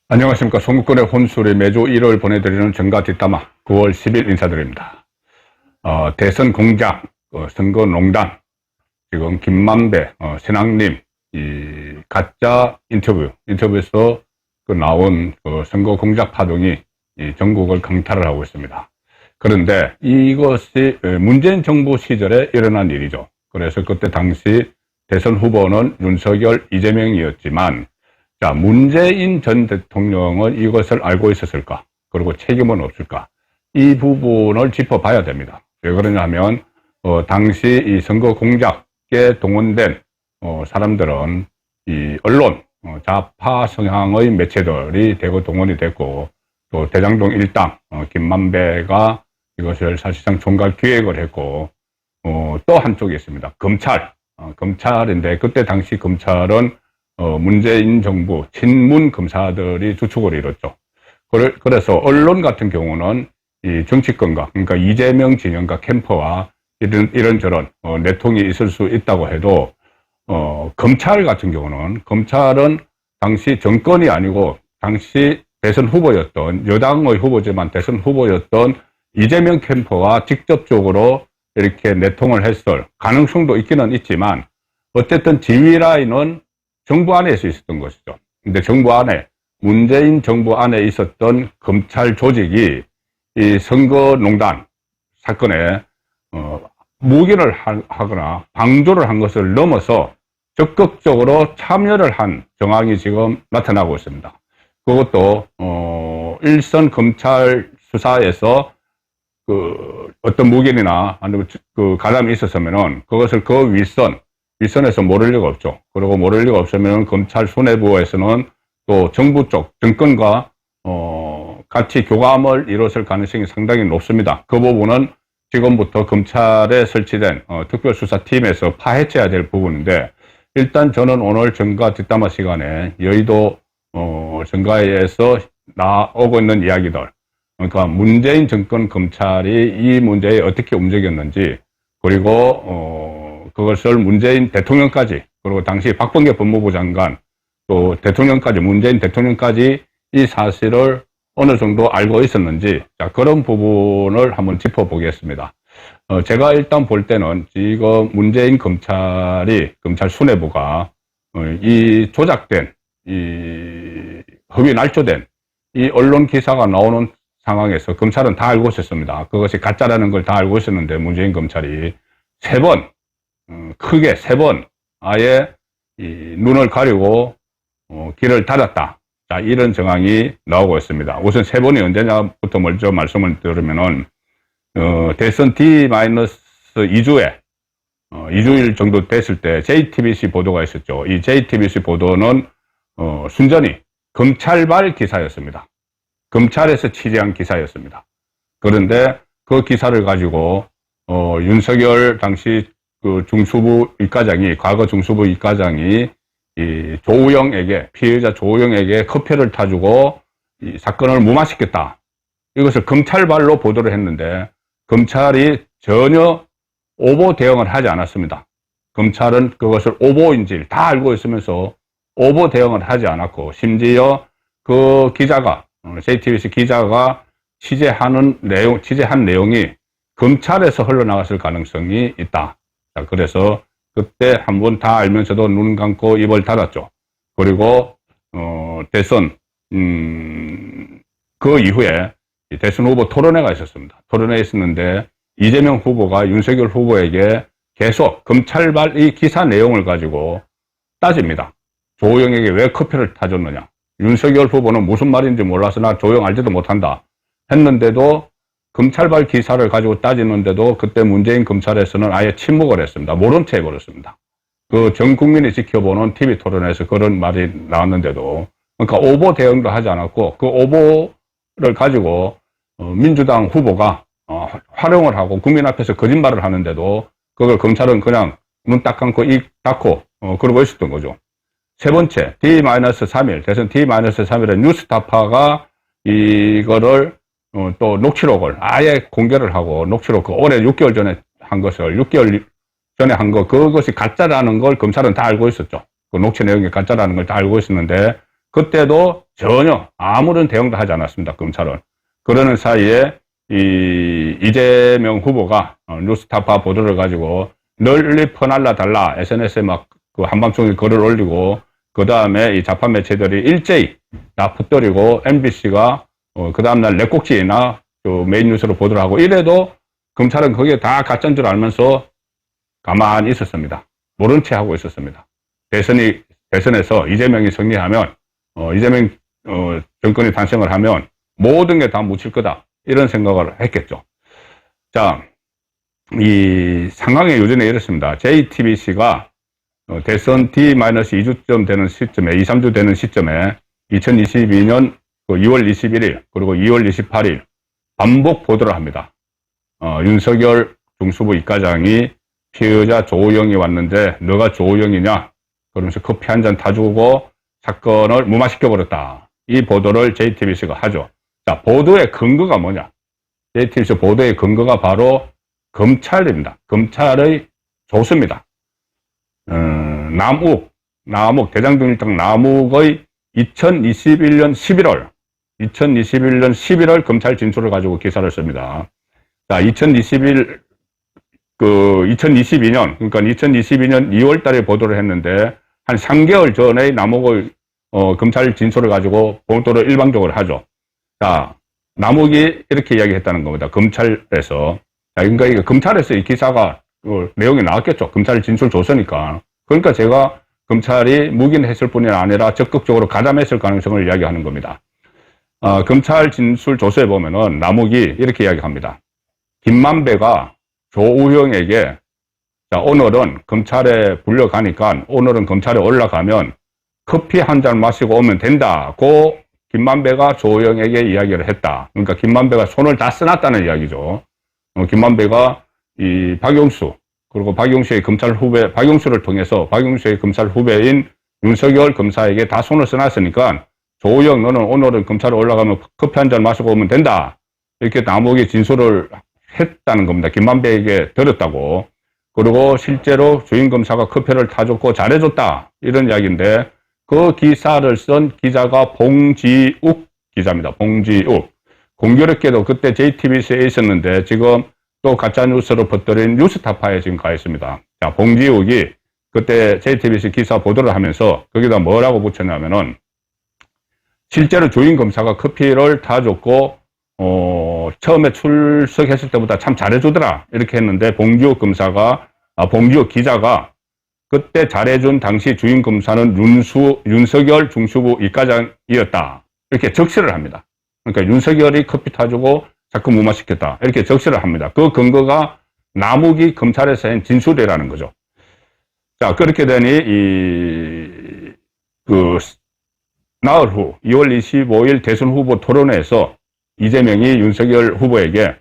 안녕하십니까. 송구권의 혼술이 매주 1월 보내드리는 정가 뒷담화 9월 10일 인사드립니다. 대선 공작, 선거농단, 지금 김만배, 신앙님, 이 가짜 인터뷰에서 나온 선거 공작 파동이 전국을 강타를 하고 있습니다. 그런데 이것이 문재인 정부 시절에 일어난 일이죠. 그래서 그때 당시 대선 후보는 윤석열, 이재명이었지만, 자, 문재인 전 대통령은 이것을 알고 있었을까? 그리고 책임은 없을까? 이 부분을 짚어봐야 됩니다. 왜 그러냐 하면, 당시 이 선거 공작에 동원된, 사람들은 이 언론, 좌파 성향의 매체들이 대거 동원이 됐고, 또 대장동 일당, 김만배가 이것을 사실상 총괄 기획을 했고, 또 한쪽이 있습니다. 검찰인데, 그때 당시 검찰은 문재인 정부 친문 검사들이 주축을 이뤘죠. 그래서 언론 같은 경우는 이 정치권과, 그러니까 이재명 진영과 캠프와 이런저런 내통이 있을 수 있다고 해도 검찰 같은 경우는, 검찰은 당시 정권이 아니고 당시 대선 후보였던, 여당의 후보지만 대선 후보였던 이재명 캠프와 직접적으로 이렇게 내통을 했을 가능성도 있기는 있지만, 어쨌든 지휘라인은 정부 안에서 있었던 것이죠. 근데 정부 안에, 문재인 정부 안에 있었던 검찰 조직이 이 선거농단 사건에 무기를 하거나 방조를 한 것을 넘어서 적극적으로 참여를 한 정황이 지금 나타나고 있습니다. 그것도 일선 검찰 수사에서 어떤 무기나 아니면 가담이 있었으면은 그것을 그 윗선에서 모를 리가 없죠. 그리고 모를 리가 없으면 검찰 수뇌부에서는 또 정부 쪽, 정권과, 같이 교감을 이뤘을 가능성이 상당히 높습니다. 그 부분은 지금부터 검찰에 설치된, 특별수사팀에서 파헤쳐야 될 부분인데, 일단 저는 오늘 정가 뒷담화 시간에 여의도, 정가에서 나오고 있는 이야기들, 그러니까 문재인 정권 검찰이 이 문제에 어떻게 움직였는지, 그리고, 그것을 문재인 대통령까지, 그리고 당시 박범계 법무부 장관, 또 대통령까지, 문재인 대통령까지 이 사실을 어느 정도 알고 있었는지, 자, 그런 부분을 한번 짚어보겠습니다. 제가 일단 볼 때는 지금 문재인 검찰 수뇌부가, 이 조작된, 이 허위 날조된 이 언론 기사가 나오는 상황에서 검찰은 다 알고 있었습니다. 그것이 가짜라는 걸 다 알고 있었는데, 문재인 검찰이 크게 세 번 아예 눈을 가리고 길을 닫았다. 자, 이런 정황이 나오고 있습니다. 우선 세 번이 언제냐부터 먼저 말씀을 드리면은 대선 D-2주에 2주일 정도 됐을 때 JTBC 보도가 있었죠. 이 JTBC 보도는 순전히 검찰발 기사였습니다. 검찰에서 취재한 기사였습니다. 그런데 그 기사를 가지고 윤석열 당시 중수부 이과장이, 과거 중수부 이과장이 이 피해자 조우영에게 커피를 타주고 이 사건을 무마시켰다. 이것을 검찰발로 보도를 했는데, 검찰이 전혀 오보 대응을 하지 않았습니다. 검찰은 그것을 오보인지 다 알고 있으면서 오보 대응을 하지 않았고, 심지어 그 기자가, JTBC 기자가 취재한 내용이 검찰에서 흘러나갔을 가능성이 있다. 자, 그래서 그때 한번 다 알면서도 눈 감고 입을 닫았죠. 그리고 대선 그 이후에 대선 후보 토론회가 있었습니다. 토론회에 있었는데 이재명 후보가 윤석열 후보에게 계속 검찰발 이 기사 내용을 가지고 따집니다. 조우영에게 왜 커피를 타줬느냐. 윤석열 후보는 무슨 말인지 몰라서 나 조우영 알지도 못한다 했는데도, 검찰발 기사를 가지고 따지는데도 그때 문재인 검찰에서는 아예 침묵을 했습니다. 모른 채 해버렸습니다. 전 국민이 지켜보는 TV 토론에서 그런 말이 나왔는데도, 그러니까 오보 대응도 하지 않았고, 그 오보를 가지고 민주당 후보가 활용을 하고 국민 앞에서 거짓말을 하는데도 그걸 검찰은 그냥 눈 딱 감고 입 닫고 그러고 있었던 거죠. 세 번째, D-3일, 대선 D-3일에 뉴스타파가 이거를 또 녹취록을 아예 공개를 하고, 녹취록 올해 6개월 전에 한 것을 6개월 전에 한 거, 그것이 가짜라는 걸 검찰은 다 알고 있었죠. 그 녹취 내용이 가짜라는 걸 다 알고 있었는데, 그때도 전혀 아무런 대응도 하지 않았습니다. 검찰은. 그러는 사이에 이재명 후보가 뉴스타파 보도를 가지고 널리 퍼날라 달라 SNS에 막 그 한밤중에 글을 올리고 그 다음에 이 좌파 매체들이 일제히 다 퍼뜨리고 MBC가 그 다음날 내 꼭지나 메인 뉴스로 보도를 하고 이래도 검찰은 그게 다 가짜인 줄 알면서 가만히 있었습니다. 모른 채 하고 있었습니다. 대선에서 이재명이 승리하면 이재명 정권이 탄생을 하면 모든 게 다 묻힐 거다 이런 생각을 했겠죠. 자, 이 상황의 요즘에 이렇습니다. JTBC가 대선 D-2주쯤 되는 시점에 2, 3주 되는 시점에 2022년 2월 21일 그리고 2월 28일 반복 보도를 합니다. 윤석열 중수부 이과장이 피의자 조우영이 왔는데 너가 조우영이냐? 그러면서 커피 한 잔 타주고 사건을 무마시켜버렸다. 이 보도를 JTBC가 하죠. 자, 보도의 근거가 뭐냐? JTBC 보도의 근거가 바로 검찰입니다. 검찰의 조수입니다. 남욱, 대장동 일당 남욱의 2021년 11월 검찰 진술을 가지고 기사를 씁니다. 자, 2022년, 그러니까 2022년 2월 달에 보도를 했는데, 한 3개월 전에 남욱의, 검찰 진술을 가지고 보도를 일방적으로 하죠. 자, 남욱이 이렇게 이야기했다는 겁니다. 검찰에서. 자, 그러니까 이게 검찰에서 이 기사가, 내용이 나왔겠죠. 검찰 진술 줬으니까. 그러니까 제가 검찰이 묵인했을 뿐이 아니라 적극적으로 가담했을 가능성을 이야기하는 겁니다. 검찰 진술 조서에 보면은 남욱이 이렇게 이야기합니다. 김만배가 조우영에게 자, 오늘은 검찰에 불려가니까 오늘은 검찰에 올라가면 커피 한 잔 마시고 오면 된다고 김만배가 조우영에게 이야기를 했다. 그러니까 김만배가 손을 다 써놨다는 이야기죠. 김만배가 이 박용수 그리고 박용수의 검찰 후배 박용수를 통해서 박용수의 검찰 후배인 윤석열 검사에게 다 손을 써놨으니까 조우영 너는 오늘은 검찰에 올라가면 커피 한 잔 마시고 오면 된다. 이렇게 남욱이 진술을 했다는 겁니다. 김만배에게 들었다고. 그리고 실제로 주임검사가 커피를 타줬고 잘해줬다. 이런 이야기인데 그 기사를 쓴 기자가 봉지욱 기자입니다. 봉지욱. 공교롭게도 그때 JTBC에 있었는데 지금 또 가짜뉴스로 퍼뜨린 뉴스타파에 지금 가 있습니다. 자, 봉지욱이 그때 JTBC 기사 보도를 하면서 거기다 뭐라고 붙였냐면은 실제로 주임검사가 커피를 타줬고 처음에 출석했을 때보다 참 잘해주더라 이렇게 했는데 봉지욱 기자가 그때 잘해준 당시 주임검사는 윤석열 중수부 이과장이었다 이렇게 적시를 합니다. 그러니까 윤석열이 커피 타주고 자꾸 무마시켰다 이렇게 적시를 합니다. 그 근거가 남욱이 검찰에서 한 진술이라는 거죠. 자, 그렇게 되니 나흘 후 2월 25일 대선 후보 토론회에서 이재명이 윤석열 후보에게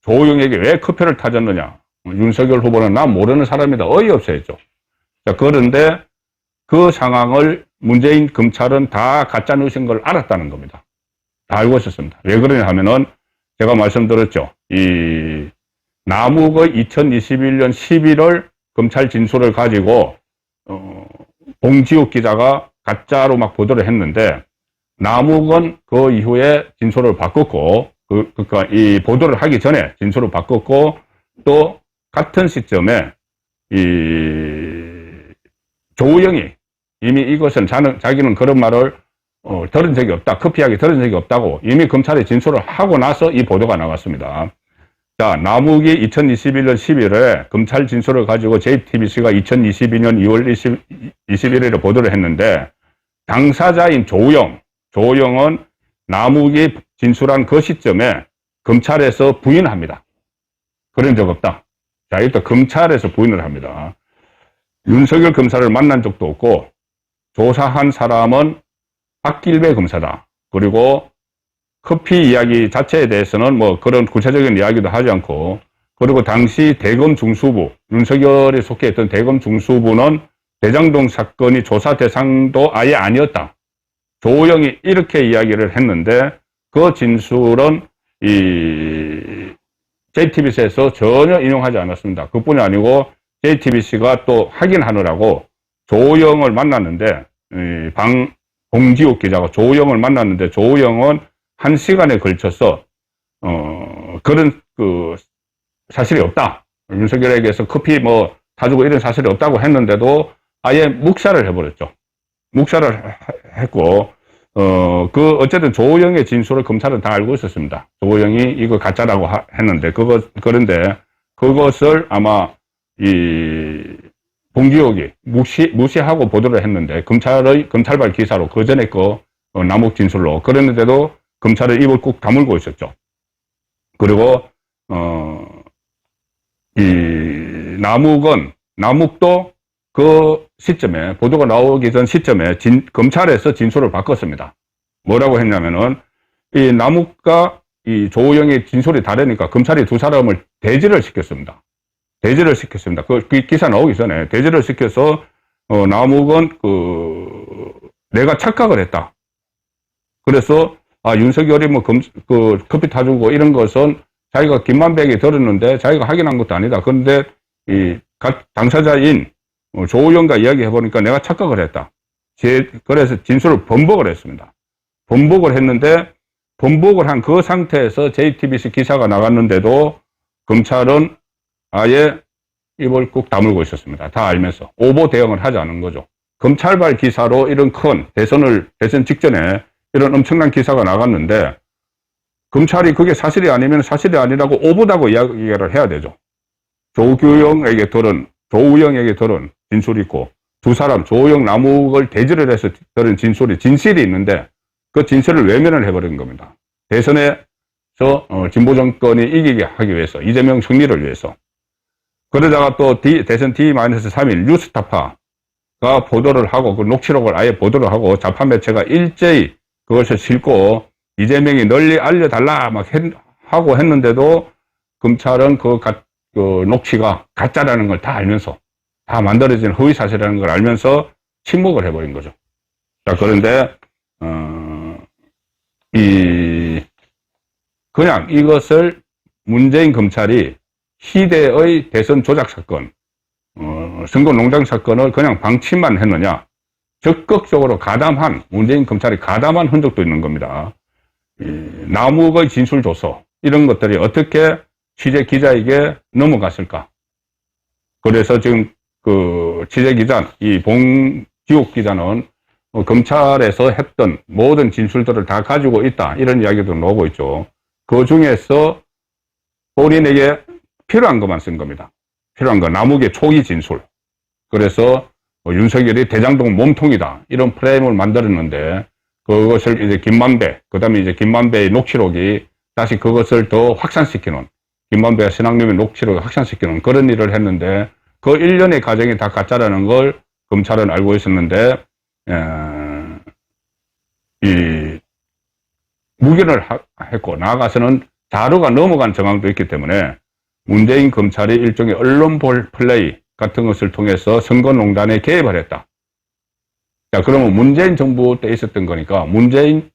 조우영에게 왜 커피를 타줬느냐. 윤석열 후보는 나 모르는 사람이다. 어이없어 했죠. 자, 그런데 그 상황을 문재인 검찰은 다 가짜뉴스인 걸 알았다는 겁니다. 다 알고 있었습니다. 왜 그러냐 하면은 제가 말씀드렸죠. 이 남욱의 2021년 11월 검찰 진술을 가지고 봉지욱 기자가 가짜로 막 보도를 했는데 남욱은 그 이후에 진술을 바꿨고 그러니까 이 보도를 하기 전에 진술을 바꿨고 또 같은 시점에 이 조우영이 이미 이것은 자기는 그런 말을 들은 적이 없다. 커피 이야기 들은 적이 없다고 이미 검찰에 진술을 하고 나서 이 보도가 나왔습니다. 자, 남욱이 2021년 11월에 검찰 진술을 가지고 JTBC가 2022년 2월 21일에 보도를 했는데 당사자인 조우영은 남욱이 진술한 그 시점에 검찰에서 부인합니다. 그런 적 없다. 자, 일단 검찰에서 부인을 합니다. 윤석열 검사를 만난 적도 없고 조사한 사람은 박길배 검사다. 그리고 커피 이야기 자체에 대해서는 뭐 그런 구체적인 이야기도 하지 않고 그리고 당시 대검 중수부 윤석열이 속해 있던 대검 중수부는 대장동 사건이 조사 대상도 아예 아니었다. 조우영이 이렇게 이야기를 했는데 그 진술은 이 JTBC에서 전혀 인용하지 않았습니다. 그뿐이 아니고 JTBC가 또 확인하느라고 조우영을 만났는데 봉지욱 기자가 조우영을 만났는데 조우영은 1시간에 걸쳐서 그런 사실이 없다. 윤석열에게서 커피 뭐 사주고 이런 사실이 없다고 했는데도 아예 묵살을 해버렸죠. 묵살을 했고 어쨌든 조우영의 진술을 검찰은 다 알고 있었습니다. 조우영이 이거 가짜라고 했는데 그런데 그것을 아마 봉지욱이 무시하고 보도를 했는데 검찰발 기사로 그 전에 남욱 진술로 그랬는데도 검찰은 입을 꾹 다물고 있었죠. 그리고 남욱도 그 시점에 보도가 나오기 전 시점에 검찰에서 진술을 바꿨습니다. 뭐라고 했냐면은 이 남욱과 이 조우영의 진술이 다르니까 검찰이 두 사람을 대지를 시켰습니다. 그 기사 나오기 전에 대지를 시켜서 남욱은 내가 착각을 했다. 그래서 윤석열이 뭐 커피 타주고 이런 것은 자기가 김만배에게 들었는데 자기가 확인한 것도 아니다. 그런데 당사자인 조우영과 이야기해보니까 내가 착각을 했다. 그래서 진술을 번복을 했습니다. 번복을 했는데 번복을 한 그 상태에서 JTBC 기사가 나갔는데도 검찰은 아예 입을 꾹 다물고 있었습니다. 다 알면서 오보 대응을 하지 않은 거죠. 검찰발 기사로 이런 큰 대선 직전에 이런 엄청난 기사가 나갔는데 검찰이 그게 사실이 아니면 사실이 아니라고 오보다고 이야기를 해야 되죠. 조우영에게 들은 진술이 있고 두 사람 조우영 남욱을 대지를 해서 들은 진실이 있는데 그 진실을 외면을 해버린 겁니다. 대선에서 진보 정권이 이기게 하기 위해서 이재명 승리를 위해서 그러다가 또 대선 D-3일 뉴스타파가 보도를 하고 그 녹취록을 아예 보도를 하고 좌파 매체가 일제히 그것을 싣고 이재명이 널리 알려달라 막 하고 했는데도 검찰은 그 녹취가 가짜라는 걸 다 알면서 다 만들어진 허위사실이라는 걸 알면서 침묵을 해버린 거죠. 자, 그런데 그냥 이것을 문재인 검찰이 희대의 대선 조작 사건, 선거 농단 사건을 그냥 방치만 했느냐, 적극적으로 문재인 검찰이 가담한 흔적도 있는 겁니다. 남욱의 진술 조서, 이런 것들이 어떻게 취재 기자에게 넘어갔을까? 그래서 지금 취재 기자, 이 봉지욱 기자는 검찰에서 했던 모든 진술들을 다 가지고 있다. 이런 이야기도 나오고 있죠. 그 중에서 본인에게 필요한 것만 쓴 겁니다. 필요한 거, 남욱의 초기 진술. 그래서 윤석열이 대장동 몸통이다. 이런 프레임을 만들었는데 그것을 이제 그 다음에 이제 김만배의 녹취록이 다시 그것을 더 확산시키는, 김만배와 신학님의 녹취록을 확산시키는 그런 일을 했는데 그 일련의 과정이 다 가짜라는 걸 검찰은 알고 있었는데 무견을 했고 나아가서는 자료가 넘어간 정황도 있기 때문에 문재인 검찰이 일종의 언론 플레이 같은 것을 통해서 선거농단에 개입을 했다. 자, 그러면 문재인 정부 때 있었던 거니까 문재인은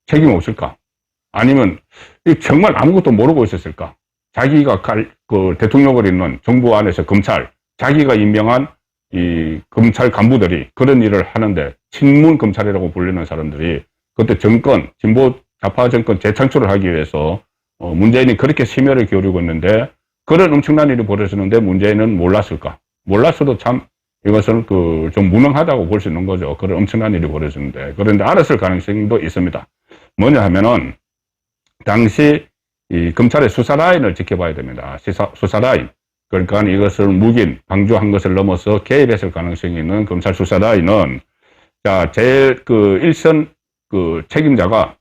책임 없을까? 아니면 정말 아무것도 모르고 있었을까? 자기가 대통령을 잇는 정부 안에서 자기가 임명한 이 검찰 간부들이 그런 일을 하는데 친문 검찰이라고 불리는 사람들이 그때 진보 좌파 정권 재창출을 하기 위해서 문재인이 그렇게 심혈을 기울이고 있는데 그런 엄청난 일이 벌어졌는데 문재인은 몰랐을까? 몰랐어도 참 이것은 좀 무능하다고 볼 수 있는 거죠. 그런 엄청난 일이 벌어졌는데. 그런데 알았을 가능성도 있습니다. 뭐냐 하면은 당시 이 검찰의 수사 라인을 지켜봐야 됩니다. 수사 라인. 그러니까 이것을 방조한 것을 넘어서 개입했을 가능성이 있는 검찰 수사 라인은, 자, 제일 일선 책임자가,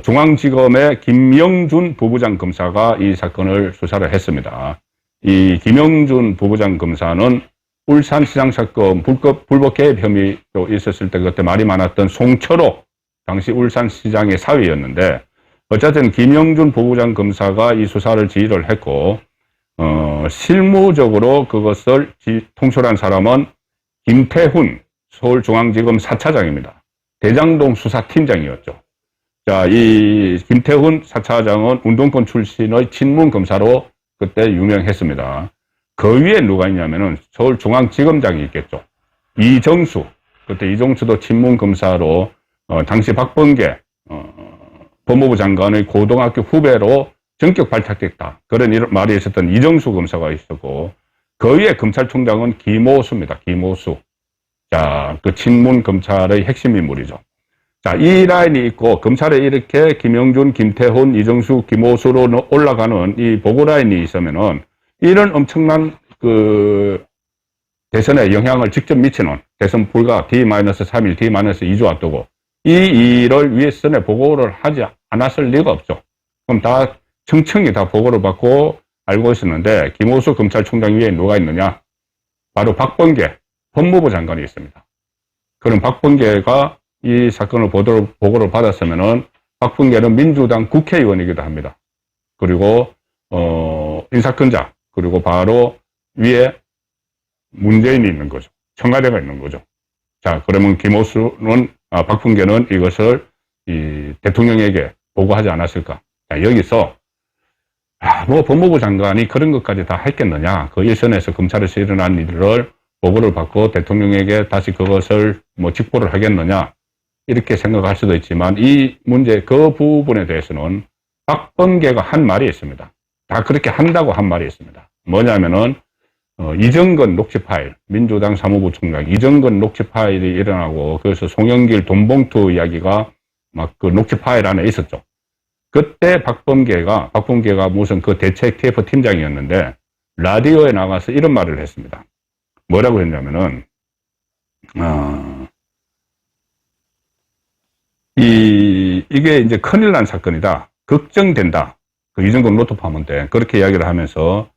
중앙지검의 김영준 부부장 검사가 이 사건을 수사를 했습니다. 이 김영준 부부장 검사는 울산시장 사건 불법 개입 혐의도 있었을 때 그때 말이 많았던 송철호, 당시 울산시장의 사위였는데, 어쨌든 김영준 부부장 검사가 이 수사를 지휘를 했고, 실무적으로 그것을 통솔한 사람은 김태훈 서울중앙지검 4차장입니다. 대장동 수사팀장이었죠. 자, 이 김태훈 4차장은 운동권 출신의 친문 검사로 그때 유명했습니다. 그 위에 누가 있냐면은 서울중앙지검장이 있겠죠. 이정수 그때 이종수도 친문검사로 당시 박범계 법무부 장관의 고등학교 후배로 전격 발탁됐다. 그런 말이 있었던 이정수 검사가 있었고 그 위에 검찰총장은 김오수입니다. 김오수. 자, 그 친문 검찰의 핵심 인물이죠. 자, 이 라인이 있고 검찰에 이렇게 김영준, 김태훈, 이정수, 김오수로 올라가는 이 보고 라인이 있으면은 이런 엄청난 그 대선에 영향을 직접 미치는 대선 불과 D-3일, D-2주 앞두고 이 일을 윗선에 보고를 하지 않았을 리가 없죠. 그럼 다 청청히 다 보고를 받고 알고 있었는데 김오수 검찰총장 위에 누가 있느냐? 바로 박범계 법무부 장관이 있습니다. 그럼 박범계가 이 사건을 보고를 받았으면은 박범계는 민주당 국회의원이기도 합니다. 그리고 인사권자 그리고 바로 위에 문재인이 있는 거죠. 청와대가 있는 거죠. 자, 그러면 김오수는 박범계는 이것을 이 대통령에게 보고하지 않았을까? 자, 여기서 뭐 법무부 장관이 그런 것까지 다 했겠느냐? 그 일선에서 검찰에서 일어난 일을 보고를 받고 대통령에게 다시 그것을 뭐 직보를 하겠느냐? 이렇게 생각할 수도 있지만 이 문제 그 부분에 대해서는 박범계가 한 말이 있습니다. 다 그렇게 한다고 한 말이 있습니다. 뭐냐면은 이정건 녹취 파일, 민주당 사무부 총장 이정건 녹취 파일이 일어나고 그래서 송영길 돈봉투 이야기가 막 그 녹취 파일 안에 있었죠. 그때 박범계가 무슨 그 대책 TF 팀장이었는데 라디오에 나가서 이런 말을 했습니다. 뭐라고 했냐면은 이게 이제 큰일 난 사건이다. 걱정된다. 그 이정건 노트파문 때 그렇게 이야기를 하면서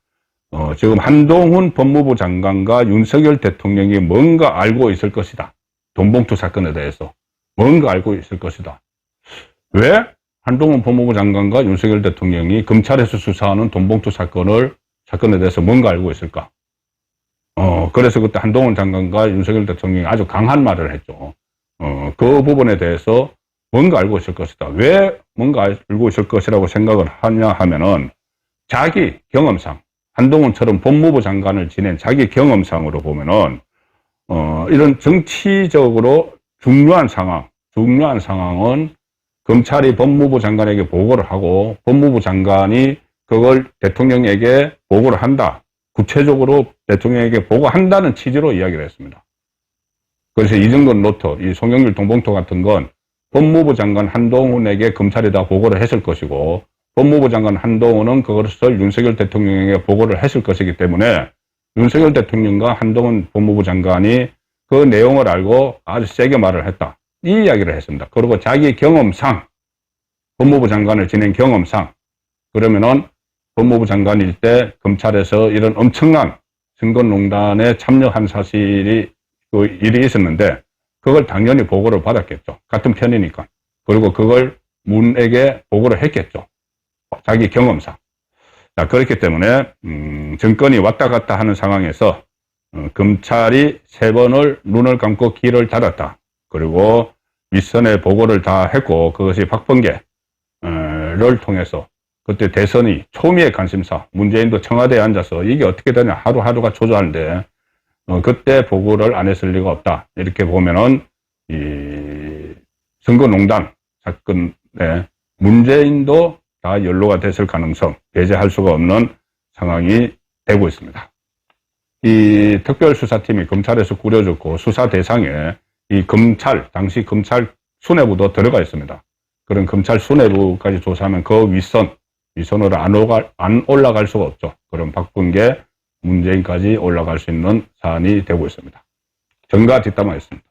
지금 한동훈 법무부 장관과 윤석열 대통령이 뭔가 알고 있을 것이다. 돈봉투 사건에 대해서 뭔가 알고 있을 것이다. 왜 한동훈 법무부 장관과 윤석열 대통령이 검찰에서 수사하는 돈봉투 사건에 대해서 뭔가 알고 있을까? 그래서 그때 한동훈 장관과 윤석열 대통령이 아주 강한 말을 했죠. 그 부분에 대해서 뭔가 알고 있을 것이다. 왜 뭔가 알고 있을 것이라고 생각을 하냐 하면은 자기 경험상 한동훈처럼 법무부 장관을 지낸 자기 경험상으로 보면은 이런 정치적으로 중요한 상황은 검찰이 법무부 장관에게 보고를 하고 법무부 장관이 그걸 대통령에게 보고를 한다. 구체적으로 대통령에게 보고한다는 취지로 이야기를 했습니다. 그래서 이정건 노트, 이 송영길 돈봉투 같은 건 법무부 장관 한동훈에게 검찰이 다 보고를 했을 것이고 법무부 장관 한동훈은 그것을 윤석열 대통령에게 보고를 했을 것이기 때문에 윤석열 대통령과 한동훈 법무부 장관이 그 내용을 알고 아주 세게 말을 했다. 이 이야기를 했습니다. 그리고 자기 경험상 법무부 장관을 지낸 경험상 그러면은 법무부 장관일 때 검찰에서 이런 엄청난 선거농단에 참여한 사실이 그 일이 있었는데 그걸 당연히 보고를 받았겠죠. 같은 편이니까. 그리고 그걸 문에게 보고를 했겠죠. 자기 경험상. 자, 그렇기 때문에 정권이 왔다 갔다 하는 상황에서 검찰이 3번을 눈을 감고 귀를 닫았다. 그리고 윗선에 보고를 다 했고 그것이 박범계를 통해서 그때 대선이 초미의 관심사 문재인도 청와대에 앉아서 이게 어떻게 되냐 하루하루가 초조한데 그때 보고를 안 했을 리가 없다. 이렇게 보면은 이 선거농단 사건에 문재인도 다 연루가 됐을 가능성 배제할 수가 없는 상황이 되고 있습니다. 이 특별수사팀이 검찰에서 꾸려졌고 수사 대상에 이 당시 검찰 수뇌부도 들어가 있습니다. 그런 검찰 수뇌부까지 조사하면 그 윗선으로 안 올라갈 수가 없죠. 그럼 박범계, 문재인까지 올라갈 수 있는 사안이 되고 있습니다. 전가 뒷담화였습니다.